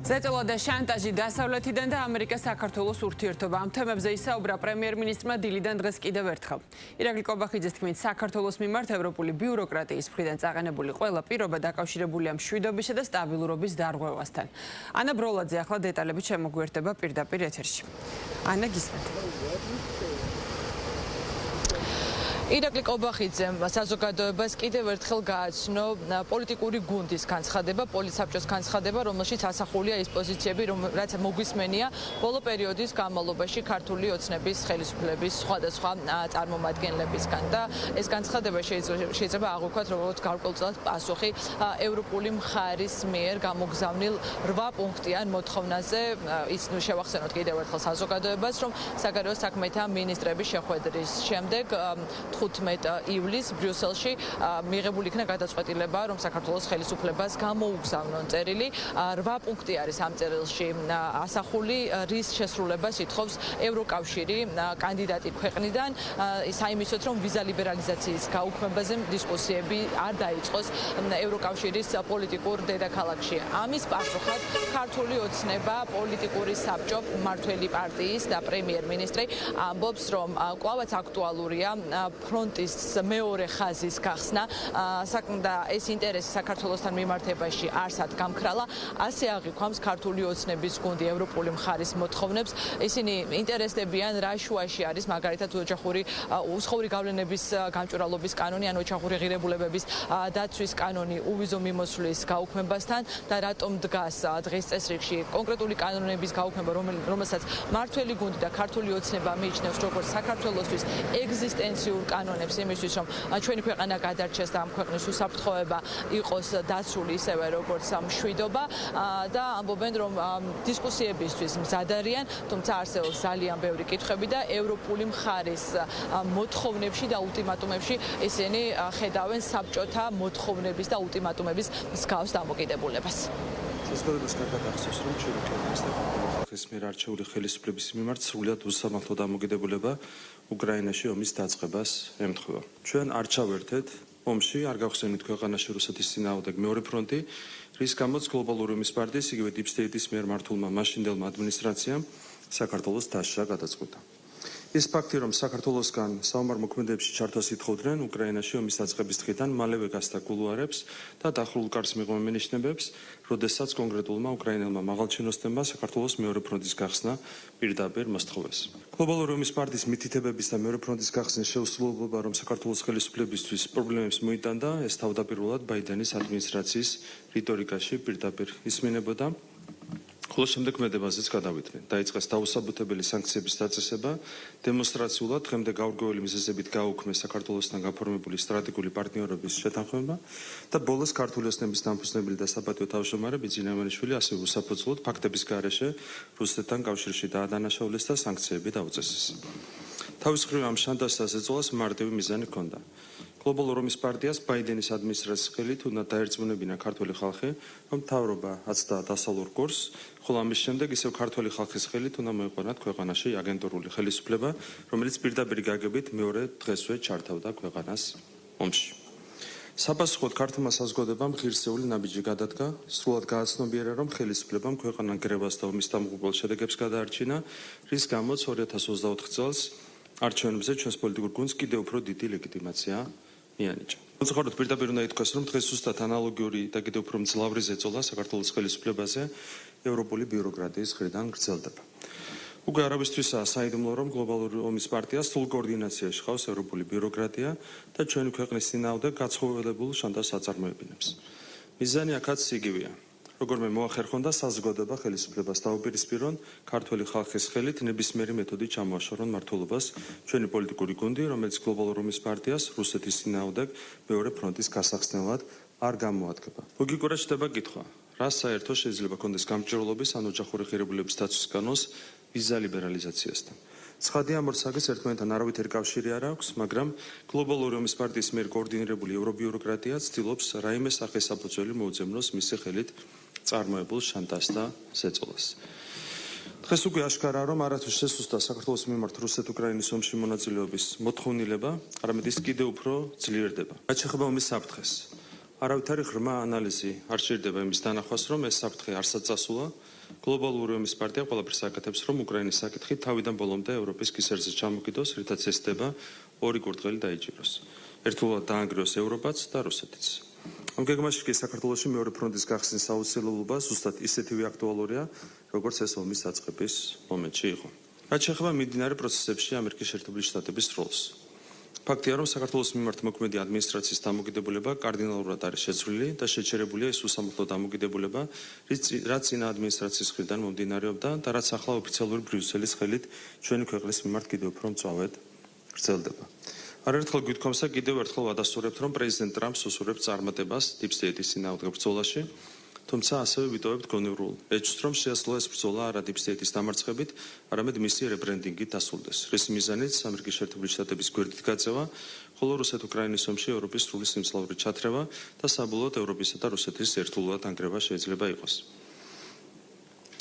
ზეწოლა და შანტაჟი დასავლეთიდან და ამერიკას საქართველოს ურთიერთობა. ამ თემებზე ისაუბრა პრემიერ-მინისტრმა დილიდან დღეს კიდევ ერთხელ. ირაკლი კობახიძის თქმით, საქართველოს მიმართ ევროპული ბიუროკრატიის მხრიდან წაყენებული ყველა პირობა დაკავშირებულია მშვიდობისა და სტაბილურობის დარღვევასთან. ანა ბროლაძე ახლა დეტალებით შემოგვიერთდება პირდაპირ ეთერში. ანა, გისმენთ. ირაკლი კობახიძემ საზოგადოებას კიდევ ერთხელ გააცნო პოლიტიკური გუნდის განცხადება, პოლიცსაბჭოს განცხადება, რომელშიც ასახულია ის პოზიციები, რაც მოგვისმენია ბოლო პერიოდის განმავლობაში ქართული ოცნების ხელისუფლების სხვადასხვა წარმომადგენლებისგან და ეს განცხადება შეიძლება აღვიქვათ როგორც გარკვეულწილად პასუხი ევროპული მხარის მიერ გამოგზავნილ 8 პუნქტიან მოთხოვნაზე. ის შევახსენოთ კიდევ ერთხელ საზოგადოებას, რომ საგარეო საქმეთა მინისტრების შეხვედრის შემდეგ 15 ივლისს ბრიუსელში მიღებული იქნა გადაწყვეტილება, რომ საქართველოს ხელისუფლებას გამოუგზავნონ წერილი. 8 პუნქტი არის ამ წერილში ასახული, რის შესრულებას ითხოვს ევროკავშირი კანდიდატი ქვეყნიდან, საიმისოთ, რომ ვიზა ლიბერალიზაციის გაუქმებაზე დისკუსიები არ დაიწყოს ევროკავშირის პოლიტიკურ დედაქალაქში. ამის პასუხად ქართული ოცნება, პოლიტიკური საბჭო, მმართველი პარტიის და პრემიერ-მინისტრი ამბობს, რომ კვლავაც აქტუალურია ფრონტის მეორე ხაზის გახსნა და ეს ინტერესი საქართველოსთან მიმართებაში არსად გამქრალა. ასე აღიქვამს ქართული ოცნების გუნდი ევროპული მხარის მოთხოვნებს. ისინი ინტერესდებიან რა შუაში არის მაგალითად ოჯახური უსხური გავლენების გამჭვირვალობის კანონი ან ოჯახური ღირებულებების დაცვის კანონი უვიზო მიმოსვლის გაუქმებასთან და რატომ დგას დღეს წესრიგში კონკრეტული კანონების გაუქმება, რომელსაც მმართველი გუნდი და ქართული ოცნება მიიჩნევს როგორც საქართველოსთვის ეგზისტენციურ კანონებს იმისთვის, რომ ჩვენი ქვეყანა გადარჩეს და ამ ქვეყნის უსაფრთხოება იყოს დაცული ისევე როგორც მშვიდობა და ამბობენ, რომ დისკუსიებისთვის მზად არიან, თუმცა არსებობს ძალიან ბევრი კითხვები და ევროპული მხარის მოთხოვნებში და ულტიმატუმებში ისინი ხედავენ საბჭოთა მოთხოვნების და ულტიმატუმების მსგავს დამოკიდებულებას. საზოგადოებას კარგად ახსოვს, რომ ჩვენი ქვეყნის და ხალხის მიერ არჩეული ხელისუფლების მიმართ სრულად უსამართლო დამოკიდებულება უკრაინაში ომის დაწყებას ემთხვევა. ჩვენ არ ჩავერთეთ ომში, არ გავხსენით ქვეყანაში რუსეთის წინააღმდეგ მეორე ფრონტი, რის გამოც გლობალური ომის პარტიის, იგივე დიპ სტეიტის მიერ მართულმა მაშინდელმა ადმინისტრაციამ საქართველოს დასჯა გადაწყვიტა. ის ფაქტი, რომ საქართველოსგან საომარ მოქმედებებში ჩართვას ითხოვდნენ უკრაინაში ომის დაწყების დღიდან, მალევე გასცა კულუარებს და დახურულ კარს მიღმა მენიშნებებს, როდესაც კონკრეტულმა უკრაინელმა მაღალჩინოსნებმა საქართველოს მეორე ფრონტის გახსნა პირდაპირ მოსთხოვეს. გლობალური ომის პარტიის მითითებების და მეორე ფრონტის გახსნის შეუსრულებლობა, რომ საქართველოს ხელისუფლებისთვის პრობლემებს მოიტანდა, ეს თავდაპირველად ბაიდენის ადმინისტრაციის რიტორიკაში პირდაპირ ისმინებოდა. ხოლო შემდეგ მედებაზეც გადავიდნენ. დაიწყეს დაუსაბუთებელი სანქციების დაწესება, დემონსტრაციულად დღემდე გაურკვეველი მიზეზებით გაუქმეს საქართველოსთან გაფორმებული სტრატეგიული პარტნიორობის შეთანხმება და ბოლოს ქართული ოცნების დამფუძნებელი და საპატიო თავმჯდომარე ბიძინა ემანიშვილი ასევე უსაფუძვლოდ ფაქტების გარეშე რუსეთთან კავშირში დაადანაშაულეს და სანქციები დაუწესეს. თავის მხრივ ამ შანტაჟს და ზეწოლას მარტივი მიზანი ჰქონდა. გლობალურ ომის პარტიას ბაიდენის ადმინისტრაციის ხელით უნდა დაერწმუნებინა ქართული ხალხი, რომ მთავრობა აცდა დასავლურ კურსს, ხოლო ამის შემდეგ ისევ ქართული ხალხის ხელით უნდა მოეყვანათ ქვეყანაში აგენტურული ხელისუფლება, რომელიც პირდაპირ გაგებით მეორე დღესვე ჩართავდა ქვეყანას ომში. საპასუხოდ ქართულმა საზოგადოებამ ღირსეული ნაბიჯი გადადგა, სრულად გააცნობიერა, რომ ხელისუფლებამ ქვეყანან გრევას და ომის დამღუპველ შედეგებს გადაარჩინა, რის გამოც 2024 წელს არჩევნებზე ჩვენს პოლიტიკურ გუნდს კიდევ უფრო დიდი ლეგიტიმაცია მიანიჭა. მოწოხროთ პირდაპირ უნდა ითქვას, რომ დღეს ზუსტად ანალოგიური და კიდევ უფრო მძლავრი ზეწოლა საქართველოს ხელისუფლებაზე ევროპული ბიუროკრატიის მხრიდან გრძელდება. უკვე არავისთვისაა საიდუმლო, რომ გლობალური ომის პარტია სრულ კოორდინაციაში ხავს ევროპული ბიუროკრატია და ჩვენი ქვეყნის წინააღმდეგ გაცხოველებულ შანტაჟს აწარმოებინებს. მიზანი აქაც იგივეა. როგორმე მოახერხონ და საზოგადოება ხელისუფლებას დაუპირისპირონ, ქართველი ხალხის ხელით ნებისმიერი მეთოდით ჩამოაშორონ მმართველობას ჩვენი პოლიტიკური გუნდი, რომელიც გლობალურ ომის პარტიას რუსეთის წინააღმდეგ მეორე ფრონტის გასახსნელად არ გამოადგება. ლოგიკურად ჩდება კითხვა, რა საერთო შეიძლება კონდეს გამჭვირვალობის ან ოჯახური ღირებულების დაცვის კანონს ვიზა ლიბერალიზაციასთან. ცხადია, ამ ორ საკითხს ერთმანეთთან არავითარი კავშირი არ აქვს, მაგრამ გლობალური ომის პარტიის მიერ კოორდინირებული ევრობიუროკრატია ცდილობს რაიმე სახის საფუძველი მოუძებნოს მისი ხელით წარმოებულ შანტაჟს და ზეწოლას. დღეს უკვე აშკარაა, რომ არათუ შესუსტა საქართველოს მიმართ რუსეთ-უკრაინის ომში მონაწილეობის მოთხოვნილება, არამედ ის კიდევ უფრო ძლიერდება. რაც შეეხება ომის საფრთხეს, არავითარი ღრმა ანალიზი არ შეიძლება იმის დანახვას, რომ ეს საფრთხე არსად წასულა. გლობალური ომის პარტია ყველაფერს აკეთებს, რომ უკრაინის საკითხი თავიდან ბოლომდე ევროპის კისერზე ჩამოკიდოს, რითაც ესდება ორი კურდღელი დაიჭიროს. ერთდროულად დაანგრიოს ევროპაც და რუსეთიც. ამ გეგმაში კი საქართველოში მეორე ფრონტის გახსნის აუცილებლობა ზუსტად ისეთივე აქტუალურია, როგორც ეს ომის დაწყების მომენტში იყო. რაც შეეხება მიმდინარე პროცესებში ამერიკის შეერთებული შტატების როლს. ფაქტია, რომ საქართველოს მიმართ მოქმედი ადმინისტრაციის დამოკიდებულება კარდინალურად არის შეცვლილი და შეჩერებულია ის უსამართლო დამოკიდებულება, რაც წინა ადმინისტრაციის მხრიდან მომდინარეობდა და რაც ახლა ოფიციალური ბრიუსელის ხელით ჩვენი ქვეყნის მიმართ კიდევ უფრო მწვავედ გრძელდება. არაერთხელ გვითქვამსა კიდევ ერთხელ ვადასტურებთ, რომ პრეზიდენტ ტრამპს უსურვებს წარმატებას დიპ სტეიტის წინააღმდეგ ბრძოლაში, თუმცა ასევე ვიტოვებთ გონივრულ ეჭვს, რომ შეასრულა ეს ბრძოლა არა დიპ სტეიტის დამარცხებით, არამედ მისი რებრენდინგით დასრულდეს. რის მიზანიც ამერიკის შეერთებული შტატების გვერდით გაწევა, ხოლო რუსეთ-უკრაინის ომში ევროპის სრული სიმძლავრე ჩათრევა და საბოლოოდ ევროპისა და რუსეთის ერთდროულად ანგრევა შეიძლება იყოს.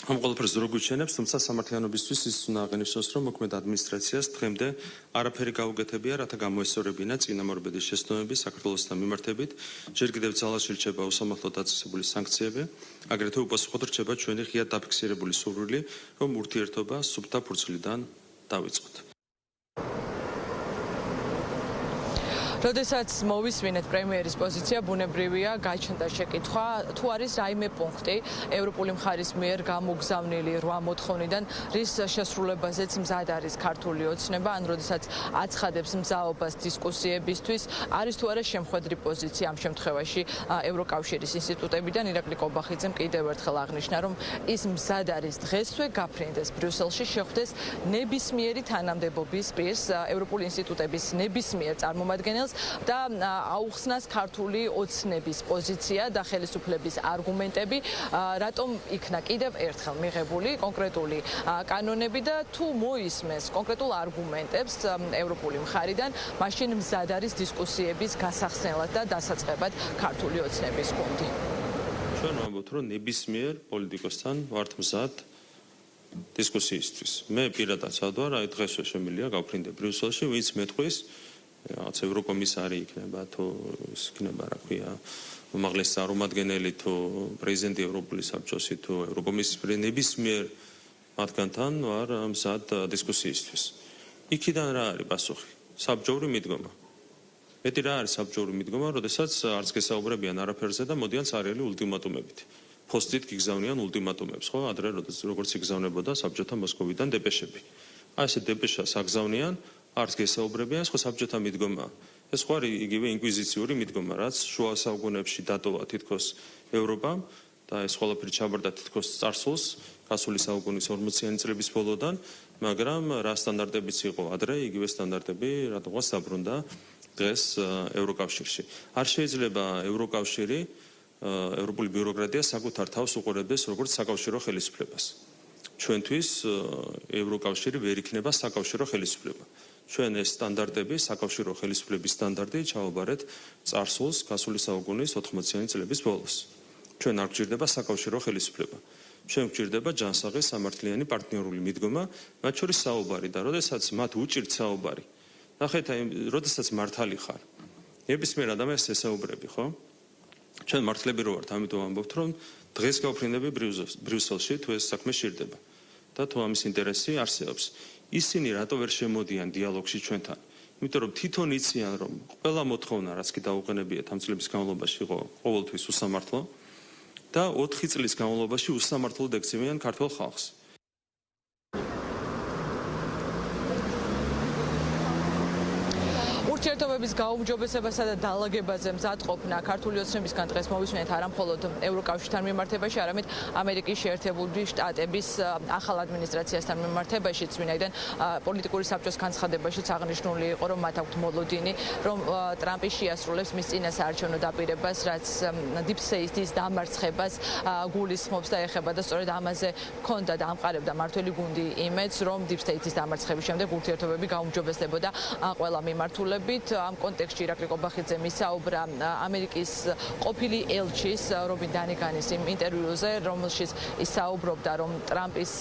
ამ ყველაფერს რო გვიჩვენებს, თუმცა სამართლიანობისთვის ის უნდა აღინიშნოს, რომ მოქმედ ადმინისტრაციას დღემდე არაფერი გაუგეთებია, რათა გამოესწორებინა წინამორბედის შეცდომები საქართველოსთან მიმართებით, ჯერ კიდევ ძალაში რჩება უსამართლოდ დაწესებული სანქციები, აგრეთვე უპასუხოდ რჩება ჩვენი ღიად დაფიქსირებული სურვილი, რომ ურთიერთობა სუფთა ფურცლიდან დავიწყოთ. როდესაც მოვისმინეთ პრემიერის პოზიცია, ბუნებრივია გაჩნდა შეკითხვა, თუ არის რაიმე პუნქტი ევროპული მხარის მიერ გამოგზავნილი 8 მოთხოვნიდან, რის შესრულებაზეც მზად არის ქართული ოცნება, ან როდესაც აცხადებს მზაობას დისკუსიებისთვის, არის თუ არა შემხვედრი პოზიცია ამ შემთხვევაში ევროკავშირის ინსტიტუტებიდან. ირაკლი კობახიძემ კიდევ ერთხელ აღნიშნა, რომ ის მზად არის დღესვე გაფრინდეს ბრიუსელში, შეხვდეს ნებისმიერი თანამდებობის პირს, ევროპული ინსტიტუტების ნებისმიერ წარმომადგენელს და აუხსნას ქართული ოცნების პოზიცია და ხელისუფლების არგუმენტები, რატომ იქნა კიდევ ერთხელ მიღებული კონკრეტული კანონები და თუ მოისმენს კონკრეტულ არგუმენტებს ევროპული მხარიდან, მაშინ მზად არის დისკუსიების გასახსნელად და დასაწყებად ქართული ოცნების გუნდი. ჩვენ ვამბობთ, რომ ნებისმიერ პოლიტიკოსთან ვართ მზად დისკუსიისთვის. მე პირადად ვარ, აი დღესვე შემიძლია გავფრინდე ბრიუსელში, ვინც მეტყვის რაღაც ევროკომისარი იქნება თუ იქნება რა ქვია უმაღლესი წარმომადგენელი თუ პრეზიდენტი ევროპული საბჭოსი თუ ევროკომისიის ნებისმიერ მათგანთან ვარ მზად დისკუსიისთვის. იქიდან რა არის პასუხი? საბჭოური მიდგომა. მეტი რა არის საბჭოური მიდგომა, როდესაც არც გესაუბრებიან არაფერზე და მოდიან ცარიელი ულტიმატუმებით. ფოსტით გიგზავნიან ულტიმატუმებს, ხო? ადრე როგორც იგზავნებოდა საბჭოთა მოსკოვიდან დეპეშები. აი ესე დეპეშას აგზავნიან, არც გესაუბრებიან, ეს ხო საბჭოთა მიდგომაა. ეს ხო არის იგივე ინკვიზიციური მიდგომა, რაც შუა საუკუნეებში დატოვა თითქოს ევროპამ და ეს ყველაფერი ჩაბარდა თითქოს წარსულს, გასული საუკუნის 40-იანი წლების ბოლოდან, მაგრამ რა სტანდარტებიც იყო ადრე, იგივე სტანდარტები რატომღაც დაბრუნდა დღეს ევროკავშირში. არ შეიძლება ევროკავშირი, ევროპული ბიუროკრატია საკუთარ თავს უყურებდეს როგორც საკავშირო ხელისუფლებას. ჩვენთვის ევროკავშირი ვერ იქნება საკავშირო ხელისუფლება. ჩვენ ეს სტანდარტები, საკავშირო ხელისუფლების სტანდარტი ჩავაბარეთ წარსულს გასული საუკუნის 80-იანი წლების ბოლოს. ჩვენ არ გვჭირდება საკავშირო ხელისუფლება. ჩვენ გვჭირდება ჯანსაღი სამართლიანი პარტნიორული მიდგომა, მათ შორის საუბარი და როდესაც მათ უჭირთ საუბარი. ნახეთ, აი, როდესაც მართალი ხარ, ნებისმიერ ადამიანს ესაუბრები, ხო? ჩვენ მართლები რო ვართ, ამიტომ ვამბობთ, რომ დღეს გავფრინდები ბრიუსელში, თუ ეს საქმე სჭირდება და თუ ამის ინტერესი არსებობს. ისინი რატო ვერ შემოდიან დიალოგში ჩვენთან? იმიტომ რომ თვითონ იციან, რომ ყველა მოთხოვნა, რაც კი დაუყენებიათ ამ წლების განმავლობაში, იყო ყოველთვის უსამართლო და 4 წლის განმავლობაში უსამართლოდ ექცევიან ქართულ ხალხს. ურთიერთობების გაუმჯობესებასა და დალაგებაზე მზადყოფნა ქართული ოცნებისგან დღეს მოვისმენთ არა მხოლოდ ევროკავშირთან მიმართებაში, არამედ ამერიკის შეერთებული შტატების ახალ ადმინისტრაციასთან მიმართებაშიც, ვინაიდან პოლიტიკური საბჭოს განცხადებაშიც აღნიშნული იყო, რომ მათ აქვთ მოლოდინი, რომ ტრამპი შეასრულებს მის წინასაარჩევნო დაპირებას, რაც დიპ სტეიტის დამარცხებას გულისხმობს და ეხება და სწორედ ამაზე ჰქონდა და ამყარებდა მართველი გუნდი იმედს, რომ დიპ სტეიტის დამარცხების შემდეგ ურთიერთობები გაუმჯობესდებოდა ყველა მიმართულებით. მიმართულებით ამ კონტექსტში ირაკლი ყობახიძემ ისაუბრა ამერიკის ყოფილი ელჩის რობინ დანიგანის იმ ინტერვიუზე, რომელშიც ისაუბრობდა, რომ ტრამპის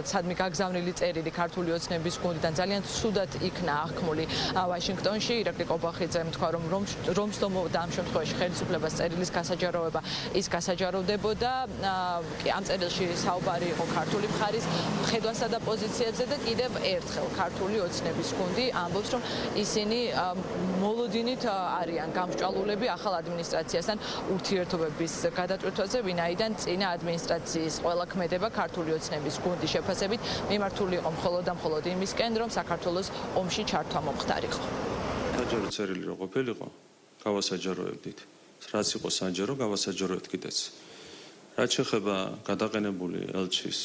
სადმე გაგზავნილი წერილი ქართული ოცნების გუნდიდან ძალიან ცუდად იქნა აღქმული ვაშინგტონში. ირაკლი ყობახიძემ თქვა, რომ რომს დომობდა ამ შემთხვევაში ხელისუფლებას წერილის გასაჯაროება, ის გასაჯაროვდებოდა. ამ წერილში საუბარი იყო ქართული მხარის ხედვასა და პოზიციებზე და კიდევ ერთხელ ქართული ოცნების გუნდი ამბობს, რომ ისინი მოლოდინით არიან გამსჭვალულები ახალ ადმინისტრაციასთან ურთიერთობების გადაწყვეტაზე, ვინაიდან წინა ადმინისტრაციის ყველა ქმედება ქართული ოცნების გუნდის შეფასებით მიმართული იყო მხოლოდ და მხოლოდ იმისკენ, რომ საქართველოს ომში ჩართვა მომხდარიყო. საჯარო წერილი რო ყოფილიყო, გავასაჯაროებდით. რაც იყო საჯარო, გავასაჯაროებთ კიდეც. რაც შეეხება გადაყენებული ელჩის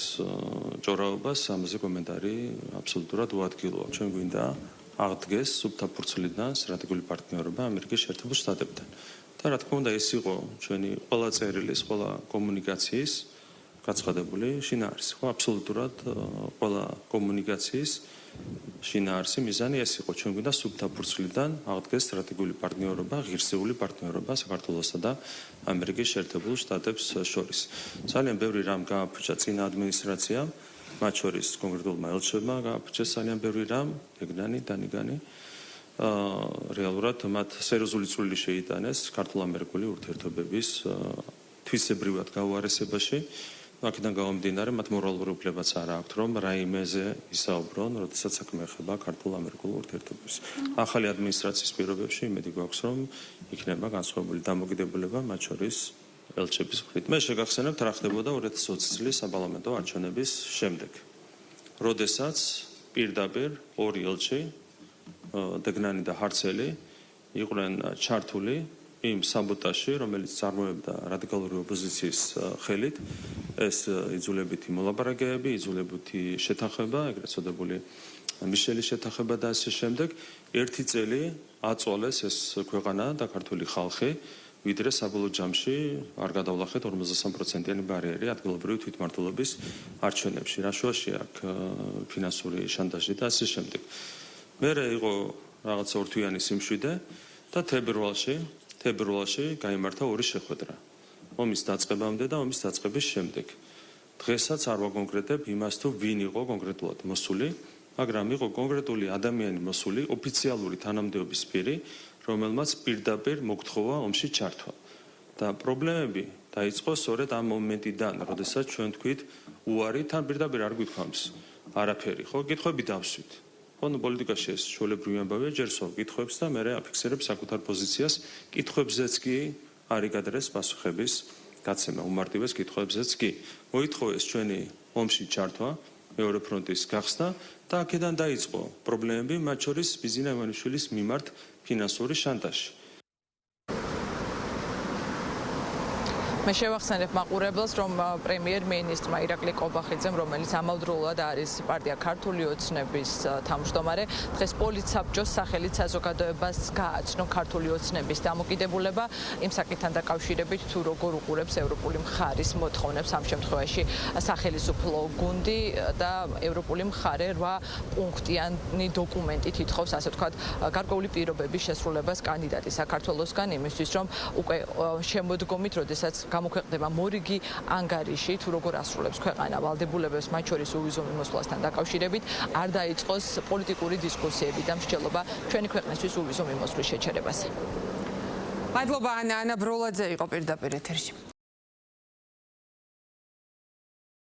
ჭორაობას, ამაზე კომენტარი აბსოლუტურად უადგილოა. ჩვენ გვინდა აღდგეს სუფთა ფურცლიდან სტრატეგიული პარტნიორობა ამერიკის შეერთებულ შტატებთან. და რა თქმა უნდა, ეს იყო ჩვენი ყველა წერილის, ყველა კომუნიკაციის გაცხადებული შინაარსი. ხო, აბსოლუტურად ყველა კომუნიკაციის შინაარსი მიზანი ეს იყო. ჩვენ გვინდა სუფთა ფურცლიდან აღდგეს სტრატეგიული პარტნიორობა, ღირსეული პარტნიორობა საქართველოსა და ამერიკის შეერთებულ შტატებს შორის. ძალიან ბევრი რამ გააფუჭა წინა ადმინისტრაციამ, მათ შორის კონკრეტულმა ელჩებმა გააფუჭეს ძალიან ბევრი რამ, ეგნანი, დანიგანი. რეალურად მათ სერიოზული წვლილი შეიტანეს ქართულ-ამერიკული ურთიერთობების თვისებრივად გაუარესებაში. აქედან გამომდინარე, მათ მორალური უფლებაც არ აქვთ, რომ რაიმეზე ისაუბრონ, როდესაც საქმე ეხება ქართულ-ამერიკულ ურთიერთობებს. ახალი ადმინისტრაციის პირობებში იმედი გვაქვს, რომ იქნება განსხვავებული დამოკიდებულება მათ შორის ელჩების მხრით. მე შეგახსენებთ, რა ხდებოდა 2020 წლის საპარლამენტო არჩევნების შემდეგ, როდესაც პირდაპირ ორი ელჩი, დეგნანი და ჰარცელი, იყვნენ ჩართული იმ საბოტაჟში, რომელიც წარმოებდა რადიკალური ოპოზიციის ხელით. ეს იძულებითი მოლაპარაკებები, იძულებითი შეთანხმება, ეგრეთ წოდებული მიშელის შეთანხმება და ასე შემდეგ. ერთი წელი აწვალეს ეს ქვეყანა და ქართული ხალხი, ვიდრე საბოლოო ჯამში არ გადავლახეთ 53%-იანი ბარიერი ადგილობრივი თვითმმართველობის არჩევნებში. რა შუაში აქვს ფინანსური შანტაჟი და ასე შემდეგ. მერე იყო რაღაცა ორთვიანი სიმშვიდე და თებერვალში გაიმართა ორი შეხვედრა. ომის დაწყებამდე და ომის დაწყების შემდეგ. დღესაც არ ვაკონკრეტებ იმას, თუ ვინ იყო კონკრეტულად მოსული, მაგრამ იყო კონკრეტული ადამიანი მოსული, ოფიციალური თანამდებობის პირი, რომელმაც პირდაპირ მოგთხოვა ომში ჩართვა. და პრობლემები დაიწყო სწორედ ამ მომენტიდან, როდესაც ჩვენ თქვით, უარი თან პირდაპირ არ გვითქვამს არაფერი, ხო? კითხვები დავსვით. ხო, პოლიტიკაში ეს ჩვეულებრივი ამბავია, ჯერ სვავ კითხვებს და მერე აფიქსირებს საკუთარ პოზიციას. კითხვებზეც კი არ იგადრეს პასუხების გაცემა, უმარტივეს კითხვებზეც კი. მოითხოვეს ჩვენი ომში ჩართვა, მეორე ფრონტის გახსნა და აქედან დაიწყო პრობლემები, მათ შორის ბიზინა ივანიშვილის მიმართ ფინანსური შანტაჟი. მე შევახსენებ მაყურებელს, რომ პრემიერ-მინისტრმა ირაკლი ყობახიძემ, რომელიც ამავდროულად არის პარტია ქართული ოცნების თავმჯდომარე, დღეს პოლიტსაბჭოს სახელით საზოგადოებას გააცნო ქართული ოცნების დამოკიდებულება იმ საკითხთან დაკავშირებით, თუ როგორ უყურებს ევროპული მხარის მოთხოვნებს ამ შემთხვევაში სახელისუფლო გუნდი და ევროპული მხარე 8 პუნქტიანი დოკუმენტი თითხოვს, ასე ვთქვათ, გარკვეული პირობების შესრულებას კანდიდატი საქართველოსგან იმისთვის, რომ უკვე შემოდგომით, როდესაც გამოქვეყნდება მორიგი ანგარიში, თუ როგორ ასრულებს ქვეყანა ვალდებულებებს, მათ შორის უვიზო მიმოსვლასთან დაკავშირებით, არ დაიწყოს პოლიტიკური დისკუსიები და მსჯელობა ჩვენი ქვეყნისთვის უვიზო მიმოსვლის შეჩერებაზე. მადლობა ანა ბროლაძე იყო პირდაპირ ეთერში.